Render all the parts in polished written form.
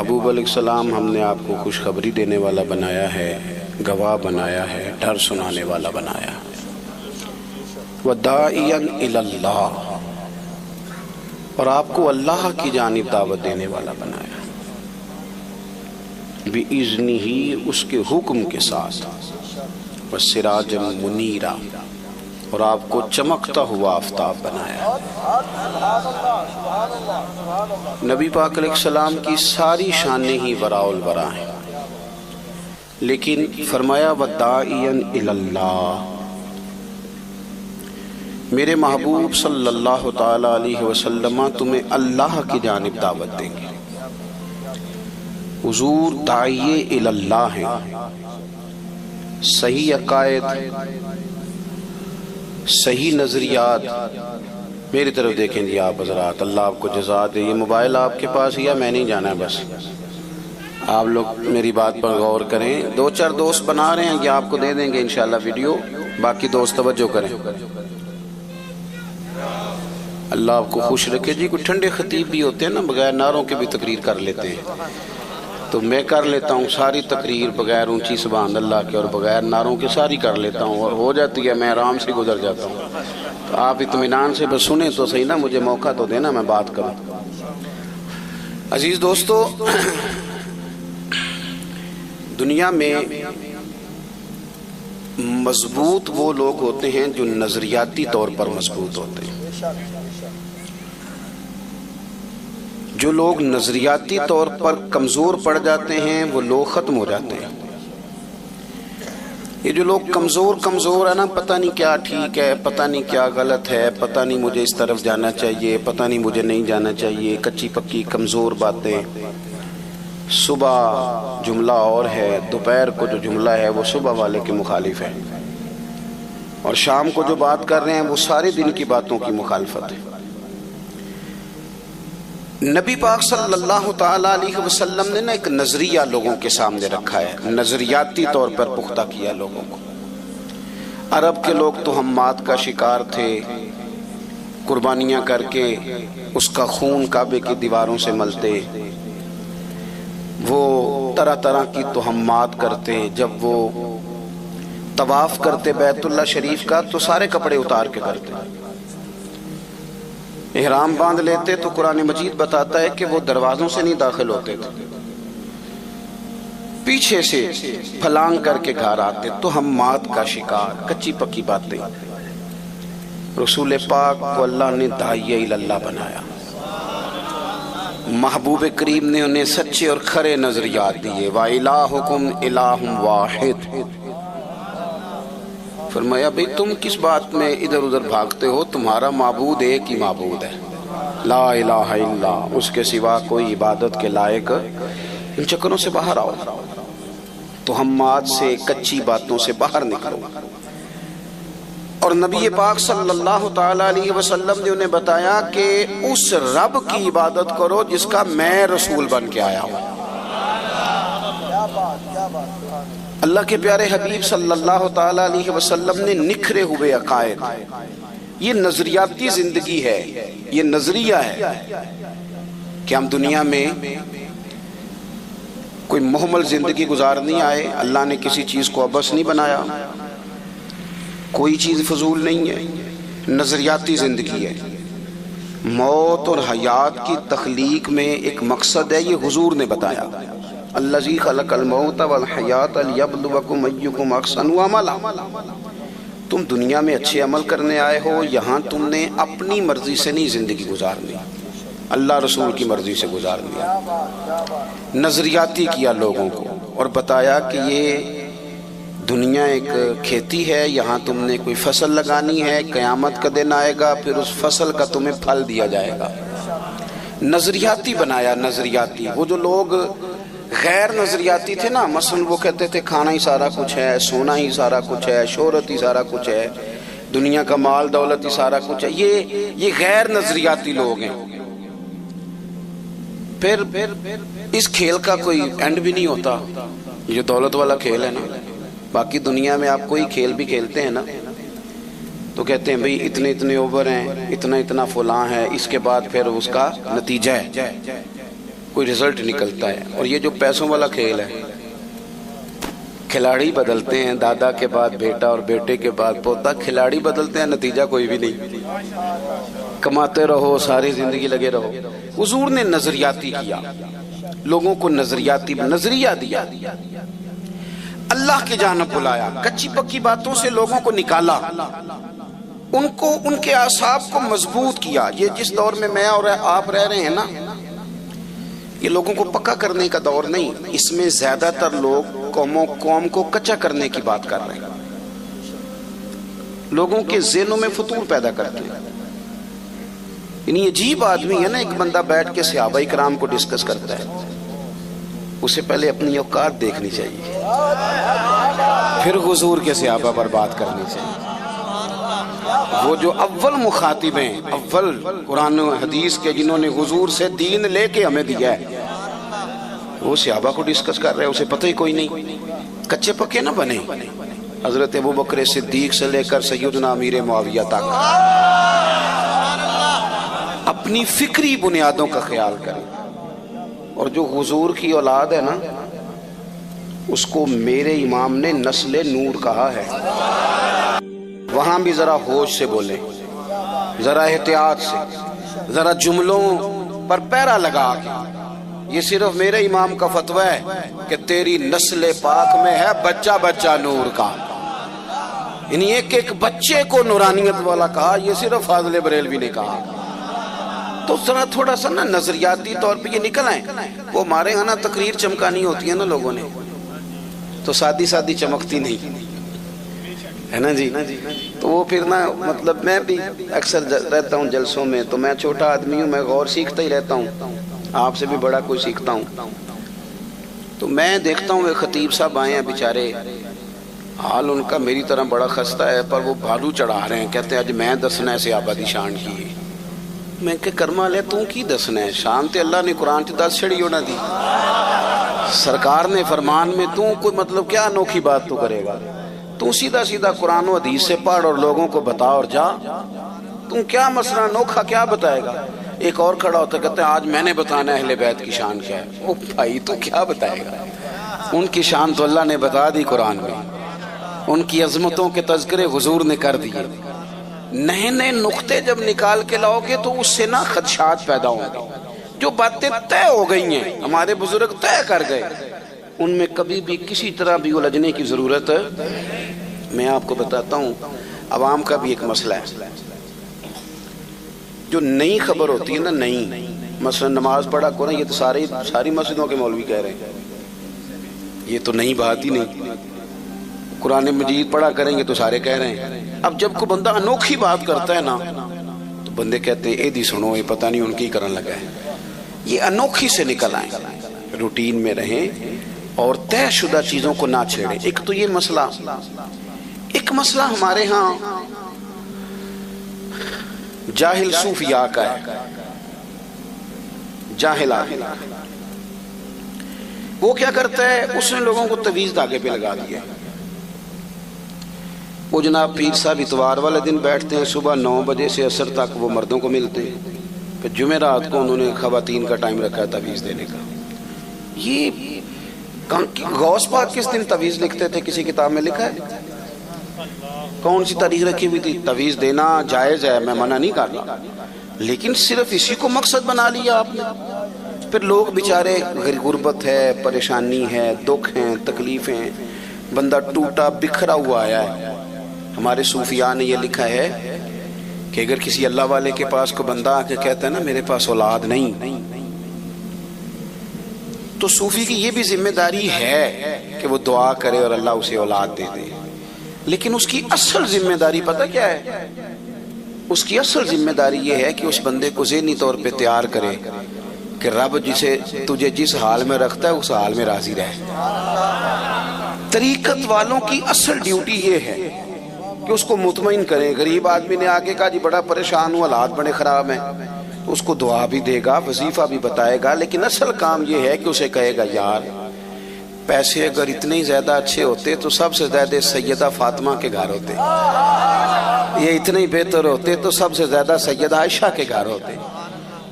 محبوب علیہ السلام ہم نے آپ کو خوشخبری دینے والا بنایا ہے، گواہ بنایا ہے، ڈر سنانے والا بنایا ہے۔ وَدَاعِيًا إِلَى اللَّهِ، اور آپ کو اللہ کی جانب دعوت دینے والا بنایا، بِإِذْنِهِ، اس کے حکم کے ساتھ، وَسِرَاجًا مُنِيرًا، اور آپ کو چمکتا ہوا آفتاب بنایا۔ نبی پاک علیہ السلام کی ساری شانیں ہی وراء الورا ہیں، لیکن فرمایا وَدَاعِيًا إِلَى اللَّهِ، میرے محبوب صلی اللہ تعالی علیہ وسلم تمہیں اللہ کی جانب دعوت دیں گے۔ حضور داعیے الی اللہ ہیں، صحیح عقائد، صحیح نظریات۔ میری طرف دیکھیں جی آپ حضرات، اللہ آپ کو جزا دے۔ یہ موبائل آپ کے پاس ہی ہے، میں نہیں جانا ہے، بس آپ لوگ میری بات پر غور کریں۔ دو چار دوست بنا رہے ہیں، یہ آپ کو دے دیں گے انشاءاللہ ویڈیو، باقی دوست توجہ کریں۔ اللہ آپ کو خوش رکھے جی۔ کوئی ٹھنڈے خطیب بھی ہوتے ہیں نا، بغیر نعروں کے بھی تقریر کر لیتے ہیں، تو میں کر لیتا ہوں ساری تقریر بغیر اونچی سبحان اللہ کے اور بغیر نعروں کے ساری کر لیتا ہوں، اور ہو جاتی ہے، میں آرام سے گزر جاتا ہوں۔ تو آپ اطمینان سے بس سنیں تو صحیح نا، مجھے موقع تو دینا میں بات کروں۔ عزیز دوستو، دنیا میں مضبوط وہ لوگ ہوتے ہیں جو نظریاتی طور پر مضبوط ہوتے ہیں۔ جو لوگ نظریاتی طور پر کمزور پڑ جاتے ہیں وہ لوگ ختم ہو جاتے ہیں۔ یہ جو لوگ کمزور ہے نا، پتہ نہیں کیا ٹھیک ہے، پتہ نہیں کیا غلط ہے، پتہ نہیں مجھے اس طرف جانا چاہیے، پتہ نہیں مجھے نہیں جانا چاہیے، کچی پکی کمزور باتیں۔ صبح جملہ اور ہے، دوپہر کو جو جملہ ہے وہ صبح والے کے مخالف ہے، اور شام کو جو بات کر رہے ہیں وہ سارے دن کی باتوں کی مخالفت ہے۔ نبی پاک صلی اللہ تعالیٰ علیہ وسلم نے ایک نظریہ لوگوں کے سامنے رکھا ہے، نظریاتی طور پر پختہ کیا لوگوں کو۔ عرب کے لوگ تہمات کا شکار تھے، قربانیاں کر کے اس کا خون کعبے کی دیواروں سے ملتے، وہ طرح طرح کی تہمات کرتے۔ جب وہ طواف کرتے بیت اللہ شریف کا تو سارے کپڑے اتار کے کرتے، احرام باندھ لیتے تو قرآن مجید بتاتا ہے کہ وہ دروازوں سے نہیں داخل ہوتے تھے، پیچھے سے پھلانگ کر کے گھر آتے۔ تہمات کا شکار، کچی پکی باتیں۔ رسول پاک کو اللہ نے داعیہ الی اللہ بنایا، محبوب کریم نے انہیں سچے اور کھرے نظریات دیے۔ وَإِلَٰهُكُمْ إِلَٰهٌ وَاحِدٌ، فرمایا بھئی تم کس بات میں ادھر ادھر بھاگتے ہو، تمہارا معبود ایک ہی معبود ہے، لا الہ الا، اس کے سوا کوئی عبادت کے لائق۔ ان چکروں سے باہر آؤ، تہمات سے، کچی باتوں سے باہر نکلو۔ اور نبی پاک صلی اللہ تعالیٰ علیہ وسلم نے انہیں بتایا کہ اس رب کی عبادت کرو جس کا میں رسول بن کے آیا ہوں۔ اللہ کے پیارے حبیب صلی اللہ تعالیٰ علیہ وسلم نے نکھرے ہوئے عقائد، یہ نظریاتی زندگی ہے، یہ نظریہ ہے کہ ہم دنیا میں کوئی محمل زندگی گزارنی آئے۔ اللہ نے کسی چیز کو عبث نہیں بنایا، کوئی چیز فضول نہیں ہے، نظریاتی زندگی ہے۔ موت اور حیات کی تخلیق میں ایک مقصد ہے، یہ حضور نے بتایا، الذی خلق الموت والحیات لیبلوکم ایکم احسن عملا۔ تم دنیا میں اچھے عمل کرنے آئے ہو، یہاں تم نے اپنی مرضی سے نہیں زندگی گزارنی، اللہ رسول کی مرضی سے گزارنی۔ نظریاتی کیا لوگوں کو اور بتایا کہ یہ دنیا ایک کھیتی ہے، یہاں تم نے کوئی فصل لگانی ہے، قیامت کا دن آئے گا، پھر اس فصل کا تمہیں پھل دیا جائے گا۔ نظریاتی بنایا، نظریاتی۔ وہ جو لوگ غیر نظریاتی تھے نا، مثلا وہ کہتے تھے کھانا ہی سارا کچھ ہے، سونا ہی سارا کچھ ہے، شہرت ہی سارا کچھ ہے، دنیا کا مال دولت ہی سارا کچھ ہے، یہ غیر نظریاتی لوگ ہیں۔ پھر اس کھیل کا کوئی اینڈ بھی نہیں ہوتا، یہ دولت والا کھیل ہے نا۔ باقی دنیا میں آپ کوئی کھیل بھی کھیلتے ہیں نا تو کہتے ہیں بھئی اتنے اتنے اوور ہیں، اتنا اتنا فلاں ہے، اس کے بعد پھر اس کا نتیجہ ہے، کوئی رزلٹ نکلتا ہے. اور یہ جو پیسوں والا کھیل ہے، کھلاڑی بدلتے ہیں، دادا کے بعد بیٹا اور بیٹے کے بعد پوتا، کھلاڑی بدلتے ہیں، نتیجہ کوئی بھی نہیں. کماتے رہو، ساری زندگی لگے رہو. حضور نے نظریاتی کیا، لوگوں کو نظریاتی نظریہ دیا، اللہ کی جانب بلایا، کچی پکی باتوں سے لوگوں کو نکالا، ان کو ان کے اعصاب کو مضبوط کیا. یہ جس دور میں اور آپ رہ رہے ہیں نا، یہ لوگوں کو پکا کرنے کا دور نہیں. اس میں زیادہ تر لوگ قوم کو کچا کرنے کی بات کر رہے ہیں، لوگوں کے ذہنوں میں فتور پیدا کرتے ہیں. یعنی عجیب آدمی ہے نا، ایک بندہ بیٹھ کے صحابہ کرام کو ڈسکس کرتا ہے، اسے پہلے اپنی اوقات دیکھنی چاہیے، پھر حضور کے صحابہ پر بات کرنی چاہیے. وہ جو اول مخاطب ہیں، اول قرآن و حدیث کے، جنہوں نے حضور سے دین لے کے ہمیں دیا ہے، وہ صحابہ کو ڈسکس کر رہے ہیں، اسے پتہ ہی کوئی نہیں. کچے پکے نہ بنے. حضرت ابوبکر صدیق سے لے کر سیدنا امیر معاویہ تک اپنی فکری بنیادوں کا خیال کریں. اور جو حضور کی اولاد ہے نا، اس کو میرے امام نے نسل نور کہا ہے. وہاں بھی ذرا ہوش سے بولیں، ذرا احتیاط سے، ذرا جملوں پر پیرا لگا کے. یہ صرف میرے امام کا فتویٰ ہے کہ تیری نسل پاک میں ہے بچہ بچہ نور کا. یعنی ایک ایک بچے کو نورانیت والا کہا، یہ صرف فاضل بریلوی نے کہا. تو ذرا تھوڑا سا نا نظریاتی طور پہ یہ نکل آئیں. وہ ہمارے یہاں نا تقریر چمکانی ہوتی ہے نا لوگوں نے، تو سادی سادی چمکتی نہیں ہے نا جی. تو وہ پھر نا مطلب میں بھی اکثر رہتا ہوں جلسوں میں، تو میں چھوٹا آدمی ہوں، میں غور سیکھتا ہی رہتا ہوں، آپ سے بھی بڑا کوئی سیکھتا ہوں. تو میں دیکھتا ہوں وہ خطیب صاحب آئے ہیں بیچارے، حال ان کا میری طرح بڑا خستہ ہے، پر وہ بھالو چڑھا رہے ہیں، کہتے ہیں اج میں دسنا ہے صحابہ دی شان کی. میں کہ کرما لے تو کی دسنا ہے، شان تے اللہ نے قرآن تے دس چھڑی ہونا دی، سرکار نے فرمان میں، تو کوئی مطلب کیا انوکھی بات تو کرے گا؟ تو سیدھا سیدھا قرآن و حدیث سے پڑھ اور لوگوں کو بتا اور جا. تم کیا مسئلہ انوکھا کیا بتائے گا؟ ایک اور کھڑا ہوتا کہتا ہے آج میں نے بتانا ہے اہل بیت کی شان کیا ہے. او بھائی تو کیا بتائے گا؟ ان کی شان تو اللہ نے بتا دی قرآن میں، ان کی عظمتوں کے تذکرے حضور نے کر دیے. نئے نئے نقطے جب نکال کے لاؤ گے تو اس سے نا خدشات پیدا ہوں گے. جو باتیں طے ہو گئی ہیں، ہمارے بزرگ طے کر گئے، ان میں کبھی بھی کسی طرح بھی الجھنے کی ضرورت. میں آپ کو بتاتا ہوں، عوام کا بھی ایک مسئلہ ہے. جو نئی خبر ہوتی ہے نا، نئی، مثلا نماز پڑھا کریں، یہ تو ساری مسجدوں کے مولوی کہہ رہے ہیں، یہ تو نئی بات ہی نہیں. قرآن مجید پڑھا کریں گے تو سارے کہہ رہے ہیں. اب جب کوئی بندہ انوکھی بات کرتا ہے نا، تو بندے کہتے ہیں اے دی سنو، یہ پتہ نہیں ان کی کرن لگا ہے. یہ انوکھی سے نکل آئیں، روٹین میں رہیں اور طے شدہ چیزوں کو نہ چھیڑیں. ایک تو یہ مسئلہ. ایک مسئلہ ہمارے ہاں جاہل صوفیاء کا ہے. جاہل آدمی وہ کیا کرتا ہے، اس نے لوگوں کو تعویذ دھاگے پہ لگا دیا. وہ جناب پیر صاحب اتوار والے دن بیٹھتے ہیں، صبح 9 بجے سے عصر تک وہ مردوں کو ملتے ہیں، پھر جمعرات کو انہوں نے خواتین کا ٹائم رکھا ہے تعویذ دینے کا. یہ غوث پاک کس دن تعویذ لکھتے تھے؟ کسی کتاب میں لکھا ہے؟ کون سی تاریخ رکھی ہوئی تھی؟ تعویذ دینا جائز ہے، میں منع نہیں کر رہا، لیکن صرف اسی کو مقصد بنا لیا آپ نے. پھر لوگ بیچارے، غربت ہے، پریشانی ہے، دکھ ہیں، تکلیفیں، بندہ ٹوٹا بکھرا ہوا آیا ہے. ہمارے صوفیاء نے یہ لکھا ہے کہ اگر کسی اللہ والے کے پاس کو بندہ آ کے کہتا ہے نا میرے پاس اولاد نہیں، تو صوفی کی یہ بھی ذمہ داری ہے کہ وہ دعا کرے اور اللہ اسے اولاد دے دے. لیکن اس کی اصل ذمہ داری پتہ کیا ہے؟ اس کی اصل ذمہ داری یہ ہے کہ اس بندے کو ذہنی طور پہ تیار کرے کہ رب تجھے جس حال میں رکھتا ہے اس حال میں راضی رہے. طریقت والوں کی اصل ڈیوٹی یہ ہے کہ اس کو مطمئن کریں. غریب آدمی نے آگے کہا جی بڑا پریشان ہوں، حالات بڑے خراب ہیں، اس کو دعا بھی دے گا، وظیفہ بھی بتائے گا، لیکن اصل کام یہ ہے کہ اسے کہے گا یار پیسے اگر اتنے ہی زیادہ اچھے ہوتے تو سب سے زیادہ سیدہ فاطمہ کے گھر ہوتے، یہ اتنے ہی بہتر ہوتے تو سب سے زیادہ سیدہ عائشہ کے گھر ہوتے.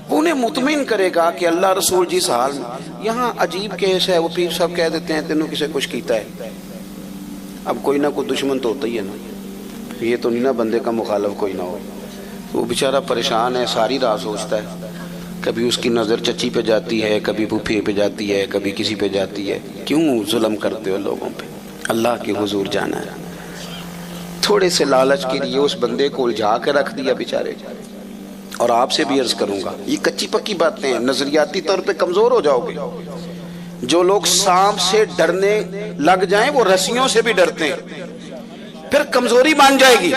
وہ انہیں مطمئن کرے گا کہ اللہ رسول جس حال میں. یہاں عجیب کیس ہے, وہ پیر صاحب کہہ دیتے ہیں تینوں کسے کچھ کیتا ہے. اب کوئی نہ کوئی دشمن تو ہوتا ہی ہے نا, یہ تو نہیں نا بندے کا مخالف کوئی نہ ہو. وہ بیچارہ پریشان ہے, ساری رات سوچتا ہے, کبھی اس کی نظر چچی پہ جاتی ہے, کبھی پھوپھی پہ جاتی ہے, کبھی کسی پہ جاتی ہے. کیوں ظلم کرتے ہو لوگوں پہ؟ اللہ کے حضور جانا ہے. تھوڑے سے لالچ کے لیے اس بندے کو الجھا کے رکھ دیا بیچارے. اور آپ سے بھی عرض کروں گا, یہ کچی پکی باتیں ہیں, نظریاتی طور پہ کمزور ہو جاؤ گے. جو لوگ سانپ سے ڈرنے لگ جائیں وہ رسیوں سے بھی ڈرتے ہیں, پھر کمزوری مان جائے گی.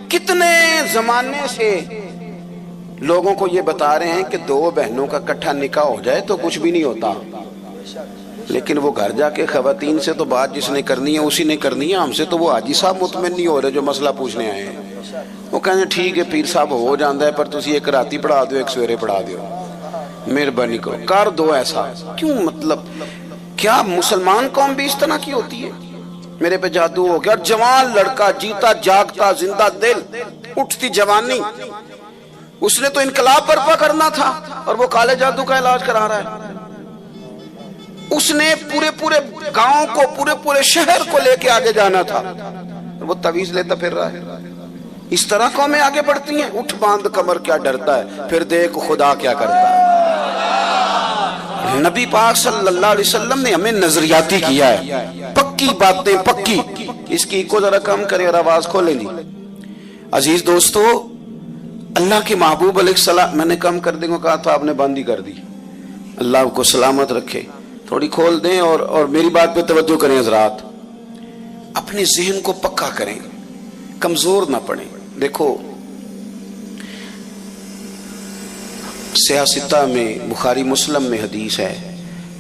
کتنے زمانے سے لوگوں کو یہ بتا رہے ہیں کہ دو بہنوں کا اکٹھا نکاح ہو جائے تو کچھ بھی نہیں ہوتا, لیکن وہ گھر جا کے خواتین سے تو بات جس نے کرنی ہے اسی نے کرنی ہے. ہم سے تو وہ حاجی صاحب مطمئن نہیں ہو رہے جو مسئلہ پوچھنے آئے ہیں. وہ کہیں ٹھیک ہے پیر صاحب ہو جاندہ ہے, پر تسی ایک راتی پڑھا دو ایک سویرے پڑھا دیو, مہربانی کرو کر دو ایسا. کیوں مطلب کیا مسلمان قوم بھی اس طرح کی ہوتی ہے؟ میرے پہ جادو ہو گیا. جوان لڑکا, جیتا جاگتا زندہ دل, اٹھتی جوانی, اس نے تو انقلاب برپا کرنا تھا اور وہ کالے جادو کا علاج کرا رہا ہے. اس نے پورے گاؤں کو, پورے شہر کو لے کے آگے جانا تھا, وہ تعویذ لیتا پھر رہا ہے. اس طرح قومیں آگے بڑھتی ہیں. اٹھ باندھ کمر کیا ڈرتا ہے, پھر دیکھ خدا کیا کرتا ہے. نبی پاک صلی اللہ علیہ وسلم نے ہمیں نظریاتی کیا ہے, پکی باتیں پکی. اس کی کو ذرا کم کریں اور آواز کھولیں جی. عزیز دوستو, اللہ کے محبوب علیہ السلام, میں نے کم کر دیں کو کہا تھا, آپ نے بند ہی کر دی. اللہ آپ کو سلامت رکھے. تھوڑی کھول دیں اور میری بات پہ توجہ کریں حضرات. اپنے ذہن کو پکا کریں, کمزور نہ پڑیں. دیکھو سیاستہ میں, بخاری مسلم میں حدیث ہے,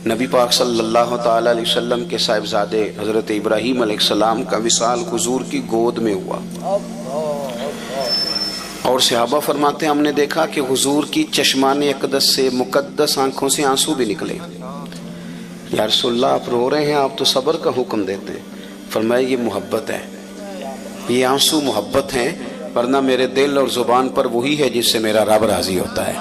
نبی پاک صلی اللہ تعالی علیہ وسلم کے صاحبزادے حضرت ابراہیم علیہ السلام کا وصال حضور کی گود میں ہوا. اور صحابہ فرماتے ہیں ہم نے دیکھا کہ حضور کی چشمان اقدس سے, مقدس آنکھوں سے آنسو بھی نکلے. یا رسول اللہ آپ رو رہے ہیں, آپ تو صبر کا حکم دیتے ہیں. فرمایا یہ محبت ہے, یہ آنسو محبت ہیں, ورنہ میرے دل اور زبان پر وہی ہے جس سے میرا رب راضی ہوتا ہے.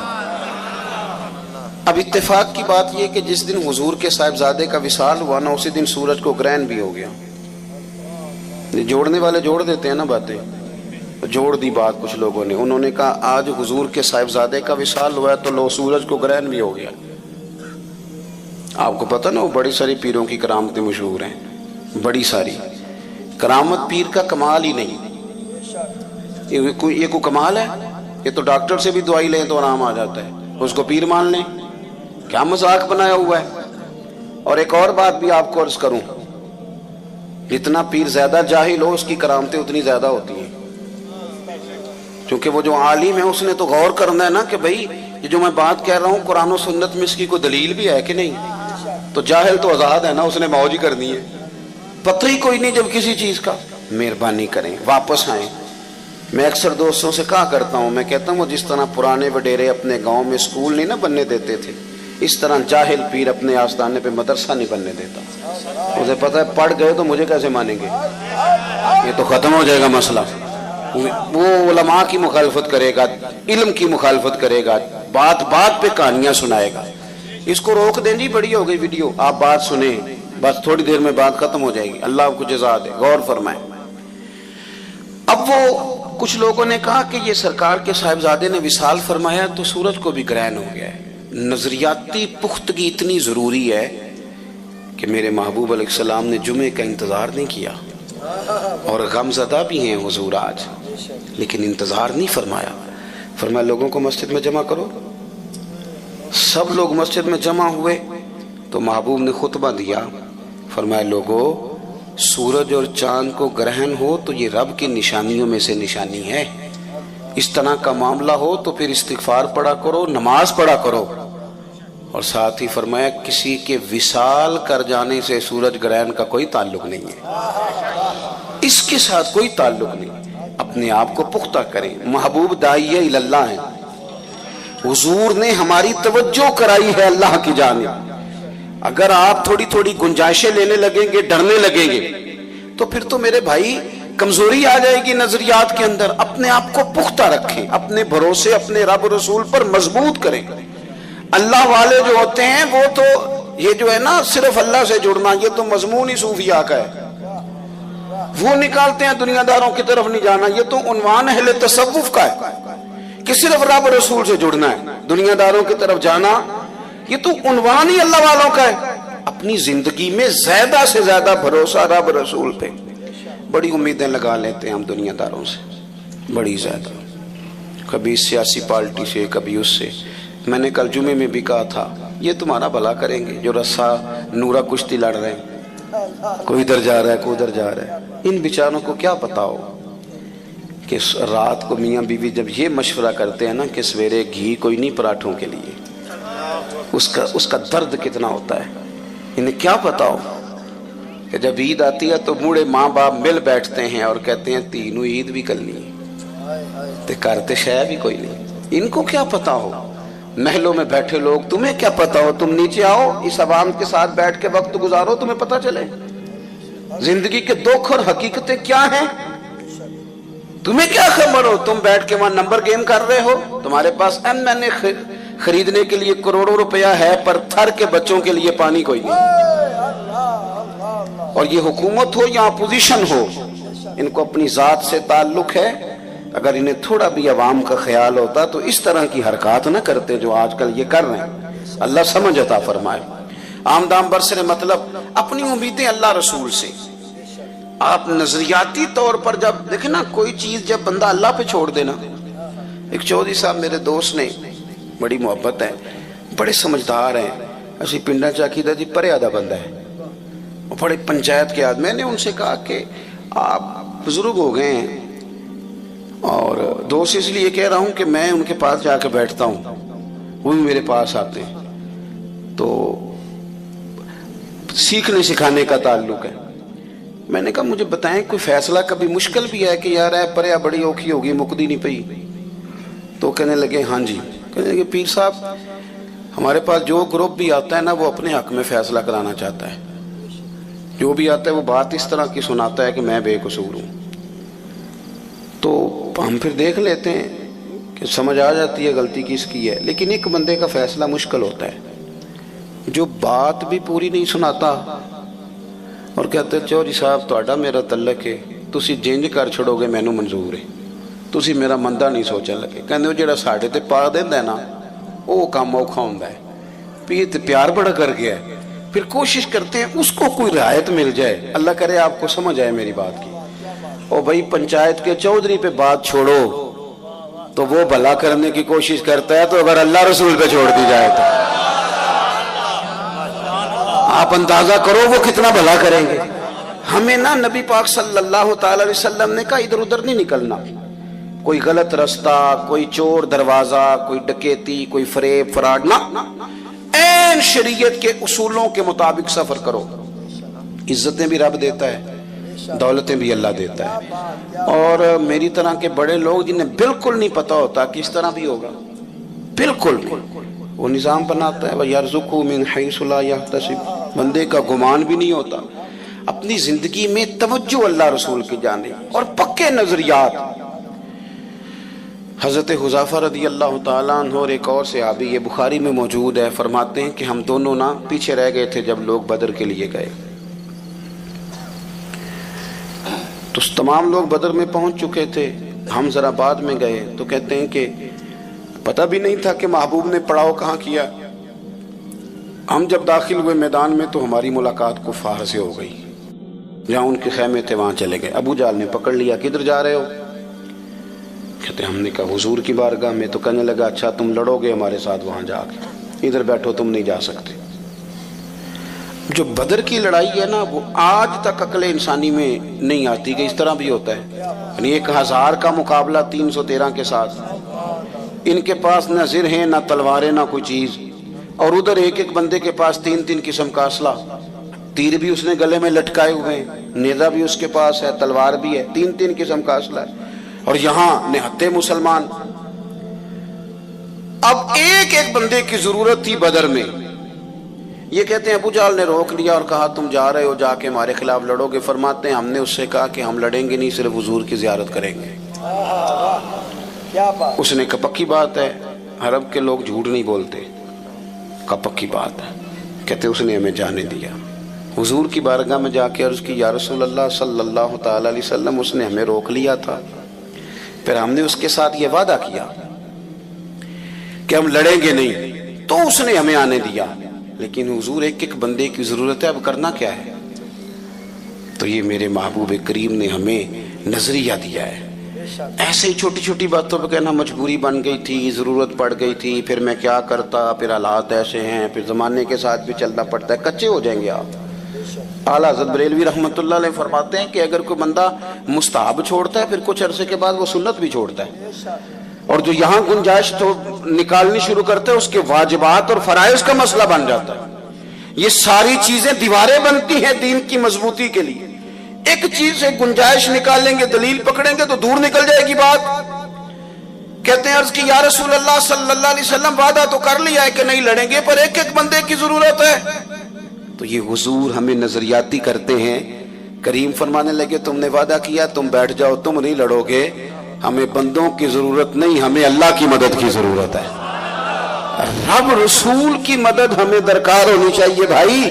اب اتفاق کی بات یہ کہ جس دن حضور کے صاحبزادے کا وصال ہوا نا, اسی دن سورج کو گرہن بھی ہو گیا. جوڑنے والے جوڑ دیتے ہیں نا باتیں, جوڑ دی بات کچھ لوگوں نے. انہوں نے کہا آج حضور کے صاحبزادے کا وصال ہوا ہے تو لو سورج کو گرہن بھی ہو گیا. آپ کو پتہ نا وہ بڑی ساری پیروں کی کرامتیں مشہور ہیں, بڑی ساری. کرامت پیر کا کمال ہی نہیں, یہ کوئی کمال ہے؟ یہ تو ڈاکٹر سے بھی دوائی لیں تو آرام آ جاتا ہے, اس کو پیر مان لیں. کیا مذاق بنایا ہوا ہے. اور ایک اور بات بھی آپ کو عرض کروں, جتنا پیر زیادہ جاہل ہو اس کی کرامتیں اتنی زیادہ ہوتی ہیں. کیونکہ وہ جو عالم ہے اس نے تو غور کرنا ہے نا کہ بھئی یہ جو میں بات کہہ رہا ہوں قرآن و سنت میں اس کی کوئی دلیل بھی ہے کہ نہیں. تو جاہل تو آزاد ہے نا, اس نے موج ہی کرنی ہے, پتہ ہی کوئی نہیں جب کسی چیز کا. مہربانی کریں واپس آئیں. میں اکثر دوستوں سے کہا کرتا ہوں, میں کہتا ہوں جس طرح پرانے وڈیرے اپنے گاؤں میں اسکول نہیں نہ بننے دیتے تھے, اس طرح جاہل پیر اپنے آستانے پہ مدرسہ نہیں بننے دیتا. مجھے پتہ ہے پڑھ گئے تو مجھے کیسے مانیں گے, یہ تو ختم ہو جائے گا مسئلہ. وہ علماء کی مخالفت کرے گا, علم کی مخالفت کرے گا, بات پہ کہانیاں سنائے گا. اس کو روک دیں جی, بڑی ہو گئی ویڈیو, آپ بات سنیں, بس تھوڑی دیر میں بات ختم ہو جائے گی. اللہ آپ کو جزا دے, غور فرمائیں. اب وہ کچھ لوگوں نے کہا کہ یہ سرکار کے صاحبزادے نے وصال فرمایا تو سورج کو بھی گرہن ہو گیا ہے. نظریاتی پختگی اتنی ضروری ہے کہ میرے محبوب علیہ السلام نے جمعے کا انتظار نہیں کیا, اور غم زدہ بھی ہیں حضور آج, لیکن انتظار نہیں فرمایا. فرمایا لوگوں کو مسجد میں جمع کرو. سب لوگ مسجد میں جمع ہوئے تو محبوب نے خطبہ دیا. فرمایا لوگو, سورج اور چاند کو گرہن ہو تو یہ رب کی نشانیوں میں سے نشانی ہے. اس طرح کا معاملہ ہو تو پھر استغفار پڑھا کرو, نماز پڑھا کرو. اور ساتھ ہی فرمایا کسی کے وصال کر جانے سے سورج گرہن کا کوئی تعلق نہیں ہے, اس کے ساتھ کوئی تعلق نہیں. اپنے آپ کو پختہ کریں. محبوب داعیہ اللہ ہیں, حضور نے ہماری توجہ کرائی ہے اللہ کی جانب. اگر آپ تھوڑی گنجائشیں لینے لگیں گے, ڈرنے لگیں گے, تو پھر تو میرے بھائی کمزوری آ جائے گی نظریات کے اندر. اپنے آپ کو پختہ رکھیں, اپنے بھروسے اپنے رب رسول پر مضبوط کریں. اللہ والے جو ہوتے ہیں وہ تو یہ جو ہے نا صرف اللہ سے جڑنا, یہ تو مضمون ہی صوفیاء کا ہے. وہ نکالتے ہیں دنیا داروں کی طرف نہیں جانا, یہ تو عنوان اہل تصوف کا ہے کہ صرف رب رسول سے جڑنا ہے. دنیا داروں کی طرف جانا یہ تو عنوان ہی اللہ والوں کا ہے. اپنی زندگی میں زیادہ سے زیادہ بھروسہ رب رسول پہ. بڑی امیدیں لگا لیتے ہیں ہم دنیا داروں سے, بڑی زیادہ, کبھی سیاسی پارٹی سے کبھی اس سے. میں نے کل جمعے میں بھی کہا تھا یہ تمہارا بھلا کریں گے جو رسا نورا کشتی لڑ رہے ہیں, کوئی ادھر جا رہا ہے کوئی ادھر جا رہا ہے. ان بیچاروں کو کیا پتا ہو کہ رات کو میاں بیوی جب یہ مشورہ کرتے ہیں نا کہ سویرے گھی کوئی نہیں پراٹھوں کے لیے, اس کا درد کتنا ہوتا ہے. انہیں کیا پتا ہو کہ جب عید آتی ہے تو بوڑھے ماں باپ مل بیٹھتے ہیں اور کہتے ہیں تینوں عید بھی کرنی ہے تے کرتے شے بھی کوئی نہیں. ان کو کیا پتا ہو, محلوں میں بیٹھے لوگ, تمہیں کیا پتا ہو. تم نیچے آؤ, اس عوام کے ساتھ بیٹھ کے وقت گزارو, تمہیں پتا چلے زندگی کے دکھ اور حقیقتیں کیا ہیں. تمہیں کیا خبر ہو, تم بیٹھ کے وہاں نمبر گیم کر رہے ہو. تمہارے پاس MNA خریدنے کے لیے کروڑوں روپیہ ہے پر تھر کے بچوں کے لیے پانی کوئی نہیں. اور یہ حکومت ہو یا اپوزیشن ہو, ان کو اپنی ذات سے تعلق ہے. اگر انہیں تھوڑا بھی عوام کا خیال ہوتا تو اس طرح کی حرکات نہ کرتے جو آج کل یہ کر رہے ہیں. اللہ سمجھ عطا فرمائے. آمدام برسر مطلب اپنی امیدیں اللہ رسول سے. آپ نظریاتی طور پر جب دیکھیں نا کوئی چیز جب بندہ اللہ پہ چھوڑ دینا. ایک چودھری صاحب میرے دوست نے, بڑی محبت ہے, بڑے سمجھدار ہیں, اسی پنڈا چاکیدہ جی پرے آدھا بندہ ہے, بڑے پنچایت کے آدمی. میں نے ان سے کہا کہ آپ بزرگ ہو گئے ہیں اور دوست اس لیے کہہ رہا ہوں کہ میں ان کے پاس جا کے بیٹھتا ہوں, وہ بھی میرے پاس آتے ہیں, تو سیکھنے سکھانے کا تعلق ہے. میں نے کہا مجھے بتائیں کوئی فیصلہ کبھی مشکل بھی ہے کہ یار ہے پریا بڑی اوکھی ہوگی مکدی نہیں پئی. تو کہنے لگے ہاں جی. کہنے لگے پیر صاحب ہمارے پاس جو گروپ بھی آتا ہے نا وہ اپنے حق میں فیصلہ کرانا چاہتا ہے. جو بھی آتا ہے وہ بات اس طرح کی سناتا ہے کہ میں بے قصور ہوں. تو ہم پھر دیکھ لیتے ہیں کہ سمجھ آ جاتی ہے غلطی کس کی ہے. لیکن ایک بندے کا فیصلہ مشکل ہوتا ہے جو بات بھی پوری نہیں سناتا اور کہتے چودھری صاحب تہاڈا میرا تعلق ہے, تسی جنج کر چھڑو گے مینوں منظور ہے, تسی میرا مندا نہیں سوچن لگے. کہندے جڑا ساڈے تے پا دیندا ہے نا وہ کام اوکھا ہوندا ہے. پیر تے پیار بڑا کر گیا ہے, پھر کوشش کرتے ہیں اس کو کوئی رعایت مل جائے. اللہ کرے آپ کو سمجھ آئے میری بات کی. او بھائی پنچایت کے چودھری پہ بات چھوڑو تو وہ بھلا کرنے کی کوشش کرتا ہے, تو اگر اللہ رسول پہ چھوڑ دی جائے تو آپ اندازہ کرو وہ کتنا بھلا کریں گے. ہمیں نا نبی پاک صلی اللہ تعالی علیہ وسلم نے کہا ادھر ادھر نہیں نکلنا. کوئی غلط رستہ, کوئی چور دروازہ, کوئی ڈکیتی, کوئی فریب فراڈ نہ, این شریعت کے اصولوں کے مطابق سفر کرو. عزتیں بھی رب دیتا ہے, دولتیں بھی اللہ دیتا ہے. اور میری طرح کے بڑے لوگ جنہیں بالکل نہیں پتا ہوتا کہ اس طرح بھی ہوگا, بالکل وہ نظام بناتا ہے وَيَرْزُقُهُ مِنْ حَيْثُ لَا يَحْتَسِبُ. بندے کا گمان بھی نہیں ہوتا. اپنی زندگی میں توجہ اللہ رسول کی جانب اور پکے نظریات. حضرت حذیفہ رضی اللہ تعالیٰ عنہ اور ایک اور صحابی, یہ بخاری میں موجود ہے, فرماتے ہیں کہ ہم دونوں نا پیچھے رہ گئے تھے جب لوگ بدر کے لیے گئے. تو تمام لوگ بدر میں پہنچ چکے تھے, ہم ذرا بعد میں گئے. تو کہتے ہیں کہ پتہ بھی نہیں تھا کہ محبوب نے پڑاؤ کہاں کیا. ہم جب داخل ہوئے میدان میں تو ہماری ملاقات کفار سے ہو گئی. جہاں ان کے خیمے تھے وہاں چلے گئے. ابو جہل نے پکڑ لیا, کدھر جا رہے ہو؟ کہتے ہم نے کہا حضور کی بارگاہ میں. تو کہنے لگا اچھا تم لڑو گے ہمارے ساتھ وہاں جا کے, ادھر بیٹھو تم نہیں جا سکتے. جو بدر کی لڑائی ہے نا وہ آج تک عقل انسانی میں نہیں آتی کہ اس طرح بھی ہوتا ہے. یعنی 1000 کا مقابلہ 313 کے ساتھ. ان کے پاس نہ زر ہیں نہ تلواریں نہ کوئی چیز, اور ادھر ایک ایک بندے کے پاس 3 قسم کا اسلحہ. تیر بھی اس نے گلے میں لٹکائے ہوئے ہیں, نیزہ بھی اس کے پاس ہے, تلوار بھی ہے, 3 قسم کا اسلحہ ہے. اور یہاں نہتے مسلمان. اب ایک ایک بندے کی ضرورت تھی بدر میں. یہ کہتے ہیں ابو جہل نے روک لیا اور کہا تم جا رہے ہو، جا کے ہمارے خلاف لڑو گے؟ فرماتے ہیں ہم نے اس سے کہا کہ ہم لڑیں گے نہیں، صرف حضور کی زیارت کریں گے۔ اس نے کہا پکی بات ہے، عرب کے لوگ جھوٹ نہیں بولتے، کہا پکی بات ہے۔ کہتے اس نے ہمیں جانے دیا، حضور کی بارگاہ میں جا کے عرض کی یا رسول اللہ صلی اللہ تعالی علیہ وسلم، اس نے ہمیں روک لیا تھا، پھر ہم نے اس کے ساتھ یہ وعدہ کیا کہ ہم لڑیں گے نہیں، تو اس نے ہمیں آنے دیا، لیکن حضور ایک ایک بندے کی ضرورت ہے، اب کرنا کیا ہے؟ تو یہ میرے محبوب کریم نے ہمیں نظریہ دیا ہے۔ ایسے ہی چھوٹی چھوٹی باتوں پہ کہنا مجبوری بن گئی تھی، ضرورت پڑ گئی تھی، پھر میں کیا کرتا، پھر حالات ایسے ہیں، پھر زمانے کے ساتھ بھی چلنا پڑتا ہے، کچے ہو جائیں گے آپ۔ اعلیٰ حضرت بریلوی رحمۃ اللہ علیہ فرماتے ہیں کہ اگر کوئی بندہ مستحب چھوڑتا ہے، پھر کچھ عرصے کے بعد وہ سنت بھی چھوڑتا ہے، اور جو یہاں گنجائش تو نکالنی شروع کرتے ہیں اس کے واجبات اور فرائض کا مسئلہ بن جاتا ہے۔ یہ ساری چیزیں دیواریں بنتی ہیں دین کی مضبوطی کے لیے، ایک چیز سے گنجائش نکالیں گے، دلیل پکڑیں گے تو دور نکل جائے گی بات۔ کہتے ہیں عرض کی یا رسول اللہ صلی اللہ علیہ وسلم وعدہ تو کر لیا ہے کہ نہیں لڑیں گے، پر ایک ایک بندے کی ضرورت ہے۔ تو یہ حضور ہمیں نظریاتی کرتے ہیں۔ کریم فرمانے لگے تم نے وعدہ کیا، تم بیٹھ جاؤ، تم نہیں لڑو گے، ہمیں بندوں کی ضرورت نہیں، ہمیں اللہ کی مدد کی ضرورت ہے۔ رب رسول کی مدد ہمیں درکار ہونی چاہیے بھائی۔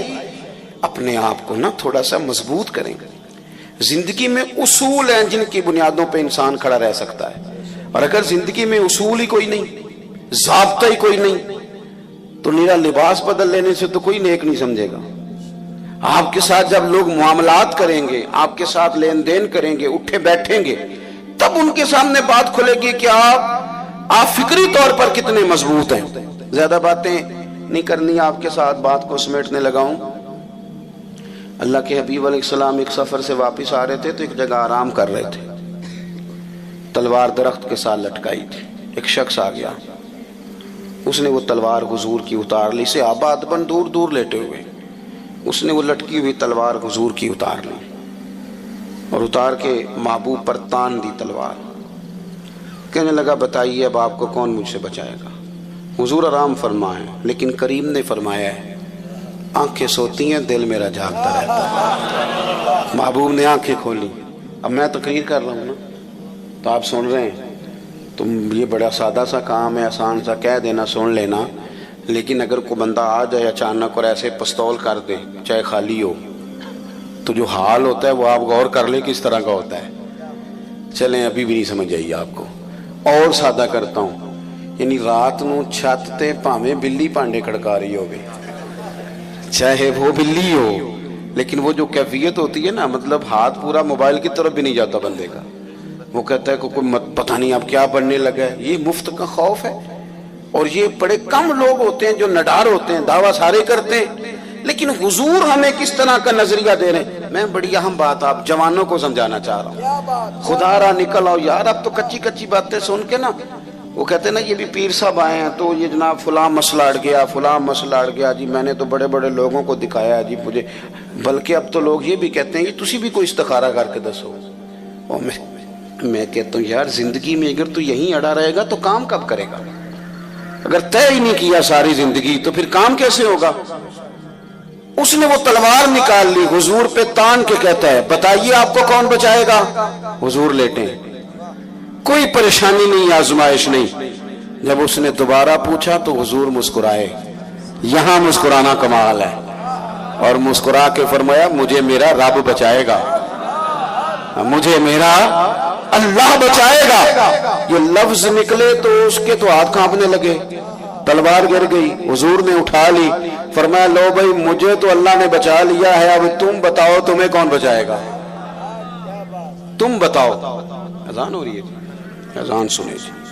اپنے آپ کو نا تھوڑا سا مضبوط کریں گے۔ زندگی میں اصول ہیں جن کی بنیادوں پہ انسان کھڑا رہ سکتا ہے، اور اگر زندگی میں اصول ہی کوئی نہیں، ضابطہ ہی کوئی نہیں، تو نیرا لباس بدل لینے سے تو کوئی نیک نہیں سمجھے گا۔ آپ کے ساتھ جب لوگ معاملات کریں گے، آپ کے ساتھ لین دین کریں گے، اٹھے بیٹھیں گے، تب ان کے سامنے بات کھلے گی کہ آپ فکری طور پر کتنے مضبوط ہیں۔ زیادہ باتیں نہیں کرنی، آپ کے ساتھ بات کو سمیٹنے لگاؤں۔ اللہ کے حبیب علیہ السلام ایک سفر سے واپس آ رہے تھے تو ایک جگہ آرام کر رہے تھے، تلوار درخت کے ساتھ لٹکائی تھی۔ ایک شخص آ گیا، اس نے وہ تلوار حضور کی اتار لی، سے آباد بن دور دور لیٹے ہوئے، اس نے وہ لٹکی ہوئی تلوار حضور کی اتار لی، اور اتار کے محبوب پر تان دی تلوار۔ کہنے لگا بتائیے اب آپ کو کون مجھ سے بچائے گا؟ حضور آرام فرمائے، لیکن کریم نے فرمایا ہے آنکھیں سوتی ہیں، دل میرا جاگتا رہتا ہے۔ محبوب نے آنکھیں کھولی۔ اب میں تقریر کر رہا ہوں نا تو آپ سن رہے ہیں، تو یہ بڑا سادہ سا کام ہے، آسان سا کہہ دینا، سن لینا، لیکن اگر کوئی بندہ آ جائے اچانک اور ایسے پستول کر دے چاہے خالی ہو، تو جو حال ہوتا ہے وہ آپ غور کر لیں کس طرح کا ہوتا ہے۔ چلیں ابھی بھی نہیں سمجھ آئی آپ کو، اور سادہ کرتا ہوں، یعنی رات نو چھت تے پاویں بلی پانڈے کھڑکا رہی ہوگی، چاہے وہ بلی ہو، لیکن وہ جو کیفیت ہوتی ہے نا، مطلب ہاتھ پورا موبائل کی طرف بھی نہیں جاتا بندے کا، وہ کہتا ہے کہ کوئی پتہ نہیں اب کیا بننے لگا ہے۔ یہ مفت کا خوف ہے، اور یہ بڑے کم لوگ ہوتے ہیں جو نڈار ہوتے ہیں، دعویٰ سارے کرتے ہیں، لیکن حضور ہمیں کس طرح کا نظریہ دے رہے ہیں۔ میں بڑی اہم بات آپ جوانوں کو سمجھانا چاہ رہا ہوں، خدا را نکل آؤ یار، اب تو کچی کچی باتیں سن کے نا، وہ کہتے ہیں نا یہ بھی پیر صاحب آئے ہیں تو یہ جناب فلاں مسئلہ اڑ گیا، فلاں مسئلہ اڑ گیا جی، میں نے تو بڑے بڑے لوگوں کو دکھایا جی مجھے، بلکہ اب تو لوگ یہ بھی کہتے ہیں کہ تسی بھی کوئی استخارہ کر کے دسو۔ اور میں کہتا ہوں یار زندگی میں اگر تو یہیں اڑا رہے گا تو کام کب کرے گا؟ اگر طے ہی نہیں کیا ساری زندگی تو پھر کام کیسے ہوگا؟ اس نے وہ تلوار نکال لی، حضور پہ تان کے کہتا ہے بتائیے آپ کو کون بچائے گا؟ حضور لیٹیں، کوئی پریشانی نہیں، آزمائش نہیں۔ جب اس نے دوبارہ پوچھا تو حضور مسکرائے، یہاں مسکرانا کمال ہے، اور مسکرا کے فرمایا مجھے میرا رب بچائے گا، مجھے میرا اللہ بچائے گا۔ یہ لفظ نکلے تو اس کے تو ہاتھ کانپنے لگے، تلوار گر گئی، حضور نے اٹھا لی، فرمایا لو بھائی مجھے تو اللہ نے بچا لیا ہے، اب تم بتاؤ تمہیں کون بچائے گا؟ تم بتاؤ۔ اذان ہو رہی ہے جی، اذان سنے جی۔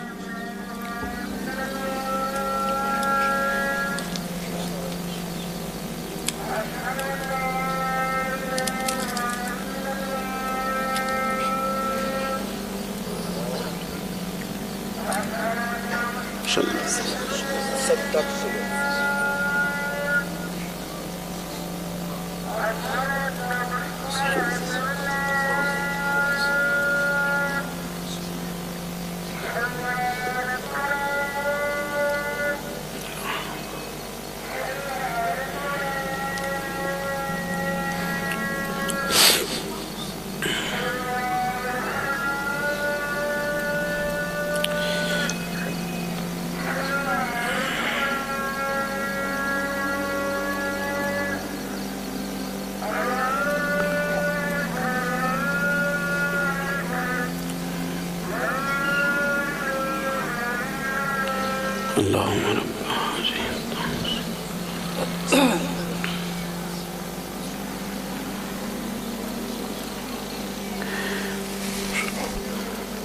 اللہم رب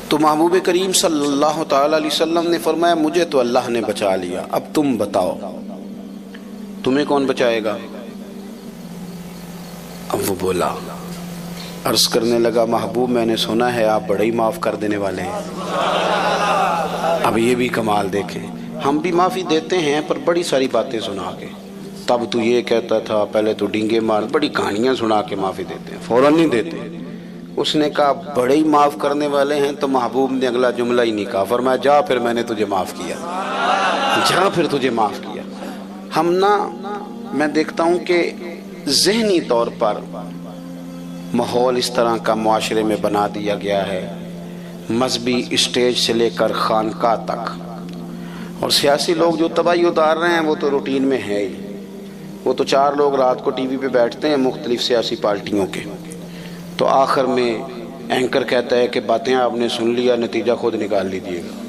تو محبوب کریم صلی اللہ تعالی علیہ وسلم نے فرمایا مجھے تو اللہ نے بچا لیا، اب تم بتاؤ تمہیں کون بچائے گا؟ اب وہ بولا، عرض کرنے لگا محبوب میں نے سنا ہے آپ بڑے ہی معاف کر دینے والے ہیں۔ اب یہ بھی کمال دیکھیں، ہم بھی معافی دیتے ہیں پر بڑی ساری باتیں سنا کے، تب تو یہ کہتا تھا، پہلے تو ڈینگے مار، بڑی کہانیاں سنا کے معافی دیتے ہیں، فوراً نہیں دیتے۔ اس نے کہا بڑے ہی معاف کرنے والے ہیں، تو محبوب نے اگلا جملہ ہی نہیں کہا، فرمایا جا پھر میں نے تجھے معاف کیا، جا پھر تجھے معاف کیا۔ ہم میں دیکھتا ہوں کہ ذہنی طور پر ماحول اس طرح کا معاشرے میں بنا دیا گیا ہے، مذہبی اسٹیج سے لے کر خانقاہ تک، اور سیاسی لوگ جو تباہی اتار رہے ہیں وہ تو روٹین میں ہے ہی۔ وہ تو 4 لوگ رات کو ٹی وی پہ بیٹھتے ہیں مختلف سیاسی پارٹیوں کے، تو آخر میں اینکر کہتا ہے کہ باتیں آپ نے سن لیا، نتیجہ خود نکال لیجیے گا۔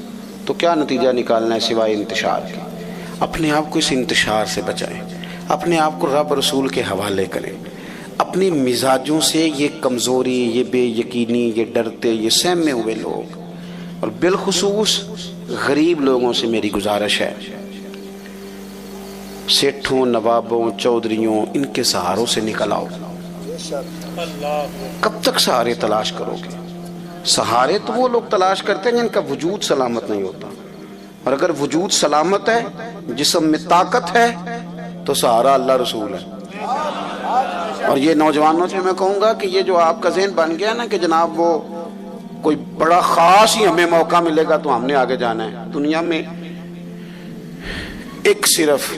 تو کیا نتیجہ نکالنا ہے سوائے انتشار کے؟ اپنے آپ کو اس انتشار سے بچائیں، اپنے آپ کو رب رسول کے حوالے کریں۔ اپنی مزاجوں سے یہ کمزوری، یہ بے یقینی، یہ ڈرتے، یہ سہمے ہوئے لوگ، اور بالخصوص غریب لوگوں سے میری گزارش ہے، سیٹھوں، نوابوں، چودھریوں، ان کے سہاروں سے نکل آؤ۔ کب تک سہارے تلاش کرو گے؟ سہارے تو وہ لوگ تلاش کرتے ہیں جن کا وجود سلامت نہیں ہوتا، اور اگر وجود سلامت ہے، جسم میں طاقت ہے، تو سہارا اللہ رسول ہے۔ اور یہ نوجوانوں سے میں کہوں گا کہ یہ جو آپ کا ذہن بن گیا نا کہ جناب وہ کوئی بڑا خاص ہی ہمیں موقع ملے گا تو ہم نے آگے جانا ہے، دنیا میں ایک صرف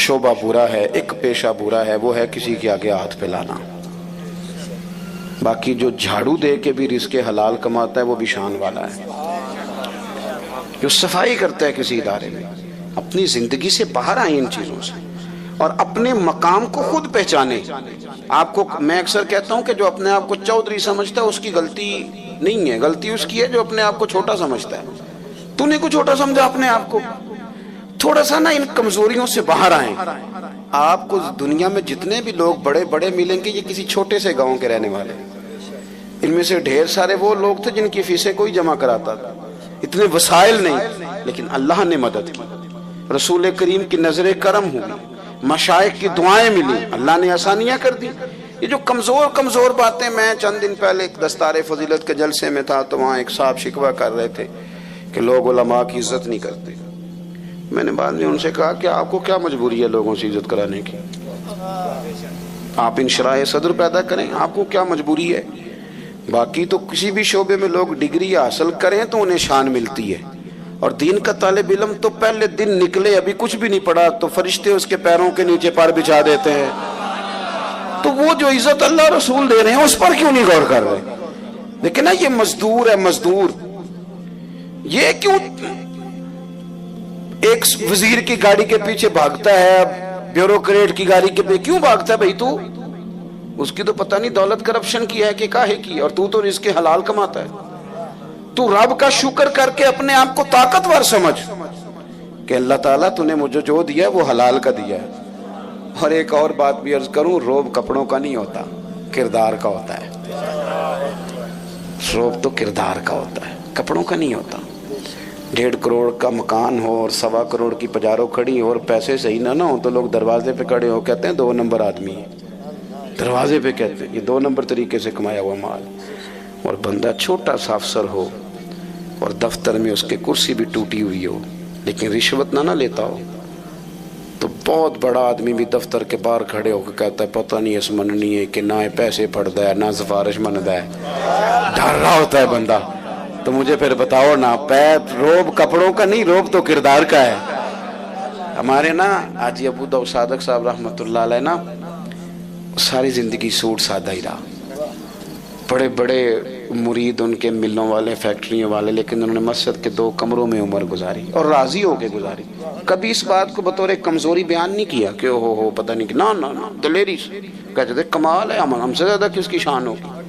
شعبہ برا ہے، ایک پیشہ برا ہے، وہ ہے کسی کے آگے ہاتھ پھیلانا۔ باقی جو جھاڑو دے کے بھی رزق حلال کماتا ہے وہ بھی شان والا ہے، جو صفائی کرتا ہے کسی ادارے میں۔ اپنی زندگی سے باہر آئیں ان چیزوں سے، اور اپنے مقام کو خود پہچانے۔ آپ کو میں اکثر کہتا ہوں کہ جو اپنے آپ کو چودھری سمجھتا ہے اس کی غلطی نہیں ہے، غلطی اس کی ہے جو اپنے آپ کو چھوٹا سمجھتا ہے۔ تو نے کو چھوٹا سمجھا اپنے آپ کو؟ تھوڑا سا ان کمزوریوں سے باہر آئیں۔ آپ کو دنیا میں جتنے بھی لوگ بڑے بڑے ملیں گے یہ کسی چھوٹے سے گاؤں کے رہنے والے، ان میں سے ڈھیر سارے وہ لوگ تھے جن کی فیسیں کوئی جمع کراتا تھا، اتنے وسائل نہیں، لیکن اللہ نے مدد کی، رسول کریم کی نظر کرم ہوئی، مشائخ کی دعائیں ملی، اللہ نے آسانیاں کر دی۔ یہ جو کمزور باتیں، میں چند دن پہلے ایک دستار فضیلت کے جلسے میں تھا تو وہاں ایک صاحب شکوہ کر رہے تھے کہ لوگ علماء کی عزت نہیں کرتے۔ میں نے بعد میں ان سے کہا کہ آپ کو کیا مجبوری ہے لوگوں سے عزت کرانے کی؟ آپ انشراح صدر پیدا کریں، آپ کو کیا مجبوری ہے؟ باقی تو کسی بھی شعبے میں لوگ ڈگری حاصل کریں تو انہیں شان ملتی ہے، اور دین کا طالب علم تو پہلے دن نکلے ابھی کچھ بھی نہیں پڑھا تو فرشتے اس کے پیروں کے نیچے پر بچھا دیتے ہیں۔ تو وہ جو عزت اللہ رسول دے رہے ہیں اس پر کیوں نہیں غور کر رہے؟ لیکن یہ مزدور ہے، مزدور یہ کیوں ایک وزیر کی گاڑی کے پیچھے بھاگتا ہے، بیوروکریٹ کی گاڑی کے پیچھے کیوں بھاگتا ہے؟ بھائی تو اس کی تو پتہ نہیں دولت کرپشن کی ہے کہ کاہے کی، اور تو رزق حلال کماتا ہے۔ تو رب کا شکر کر کے اپنے آپ کو طاقتور سمجھ کہ اللہ تعالیٰ تو نے مجھے جو دیا ہے وہ حلال کا دیا ہے۔ اور ایک اور بات بھی عرض کروں، روب کپڑوں کا نہیں ہوتا، کردار کا ہوتا ہے۔ روب تو کردار کا ہوتا ہے، کپڑوں کا نہیں ہوتا۔ 1.5 کروڑ کا مکان ہو اور 1.25 کروڑ کی پجارو کھڑی ہو اور پیسے صحیح نہ ہو تو لوگ دروازے پہ کھڑے ہو کہتے ہیں 2 نمبر آدمی ہے، دروازے پہ کہتے ہیں یہ 2 نمبر طریقے سے کمایا ہوا مال۔ اور بندہ چھوٹا سا افسر ہو اور دفتر میں اس کے کرسی بھی ٹوٹی ہوئی ہو لیکن رشوت نہ لیتا ہو، تو بہت بڑا آدمی بھی دفتر کے باہر کھڑے ہو کے کہتا ہے پتہ نہیں اس مننی ہے کہ نہ پیسے پڑتا ہے نہ سفارش منتا ہے، ڈر رہا ہوتا ہے بندہ۔ تو مجھے پھر بتاؤ نا، روب کپڑوں کا نہیں، روب تو کردار کا ہے۔ ہمارے نا حاجی ابو داؤد صادق صاحب رحمۃ اللہ علیہ نا ساری زندگی سوٹ سادہ ہی رہا، بڑے بڑے مرید ان کے ملوں والے، فیکٹریوں والے، لیکن انہوں نے مسجد کے 2 کمروں میں عمر گزاری اور راضی ہو کے گزاری۔ کبھی اس بات کو بطور کمزوری بیان نہیں کیا کہ ہو پتہ نہیں کہ نہ دلیری سے کہتے تھے کمال ہے، ہم سے زیادہ کس کی شان ہوگی۔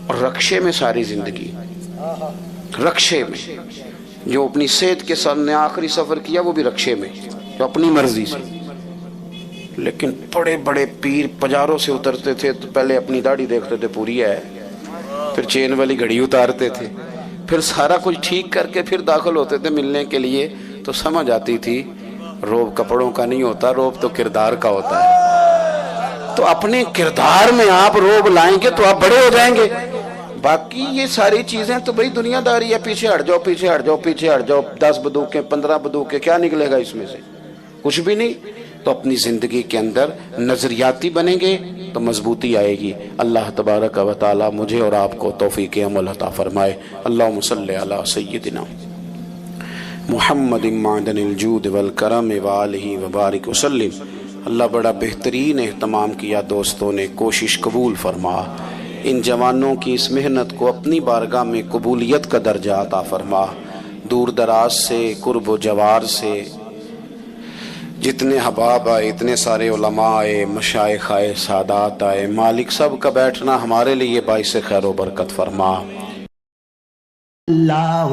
اور رکشے میں ساری زندگی، رکشے میں جو اپنی صحت کے ساتھ نے آخری سفر کیا وہ بھی رکشے میں، جو اپنی مرضی سے. لیکن بڑے بڑے پیر پجاروں سے اترتے تھے تو پہلے اپنی داڑھی دیکھتے تھے پوری ہے، پھر چین والی گھڑی اتارتے تھے، پھر سارا کچھ ٹھیک کر کے پھر داخل ہوتے تھے ملنے کے لیے. تو سمجھ آتی تھی روب کپڑوں کا نہیں ہوتا، روب تو کردار کا ہوتا ہے. تو اپنے کردار میں آپ روب لائیں گے تو آپ بڑے ہو جائیں گے. باقی یہ ساری چیزیں تو بھئی دنیا داری ہے، پیچھے ہٹ جاؤ پیچھے ہٹ جاؤ پیچھے ہٹ جاؤ، 10 بندوقیں 15 بندوقیں، کیا نکلے گا اس میں سے؟ کچھ بھی نہیں. تو اپنی زندگی کے اندر نظریاتی بنیں گے تو مضبوطی آئے گی. اللہ تبارک و تعالی مجھے اور آپ کو توفیق عمل عطا فرمائے. اللہم صلی علی سیدنا محمد معدن الجود والکرم وآلہ وبارک وسلم. اللہ بڑا بہترین اہتمام کیا دوستوں نے، کوشش قبول فرما. ان جوانوں کی اس محنت کو اپنی بارگاہ میں قبولیت کا درجہ عطا فرما. دور دراز سے، قرب و جوار سے جتنے حباب آئے، اتنے سارے علماء آئے، مشائخ آئے، سادات آئے، مالک سب کا بیٹھنا ہمارے لیے باعث خیر و برکت فرما. اللہ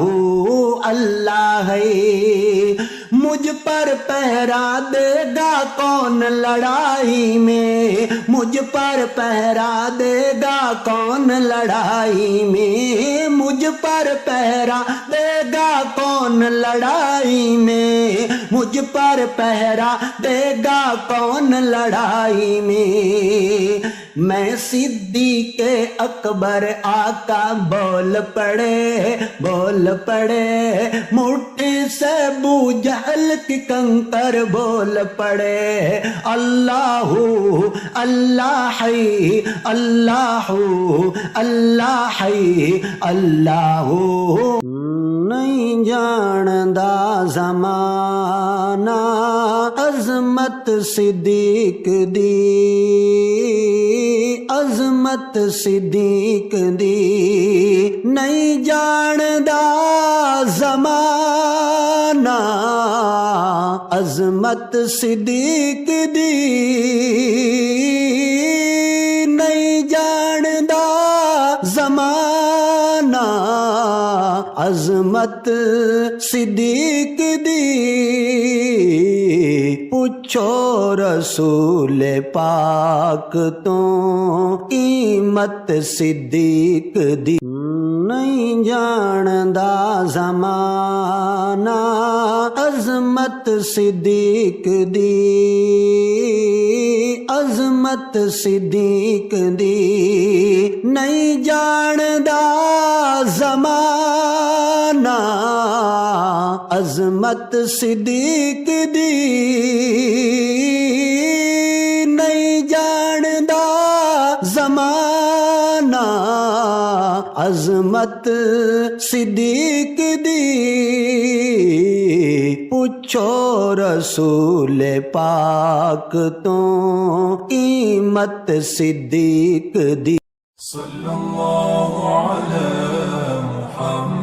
اللہ ہے، مجھ پر پہرا دے گا کون لڑائی میں، مجھ پر پہرا دے گا کون لڑائی میں، مجھ پر پہرا دے گا کون لڑائی میں، مجھ پر پہرا دے گا کون لڑائی میں. میں صدیق اکبر آقا بول پڑے بول پڑے، مٹھی سے ابو جہل کی کنکر بول پڑے. اللہ اللہ ہے اللہ اللہ ہے اللہ. نہیں جاندا زمانہ عظمت صدیق دی، عظمت صدیق دی. نہیں جاندا زمانہ عظمت صدیق دی، نہیں جاندا زمانہ عظمت صدیق دی. پوچھو رسول پاک تو قیمت صدیق دی. نہیں جاندا زمانہ عظمت صدیق دی، عظمت صدیق دی. نہیں جاندا زمانہ عظمت صدیق دی، نہیں جاندا زمانہ عظمت صدیق دی. پوچھو رسول پاک تو قیمت صدیق دی. صلی اللہ علی محمد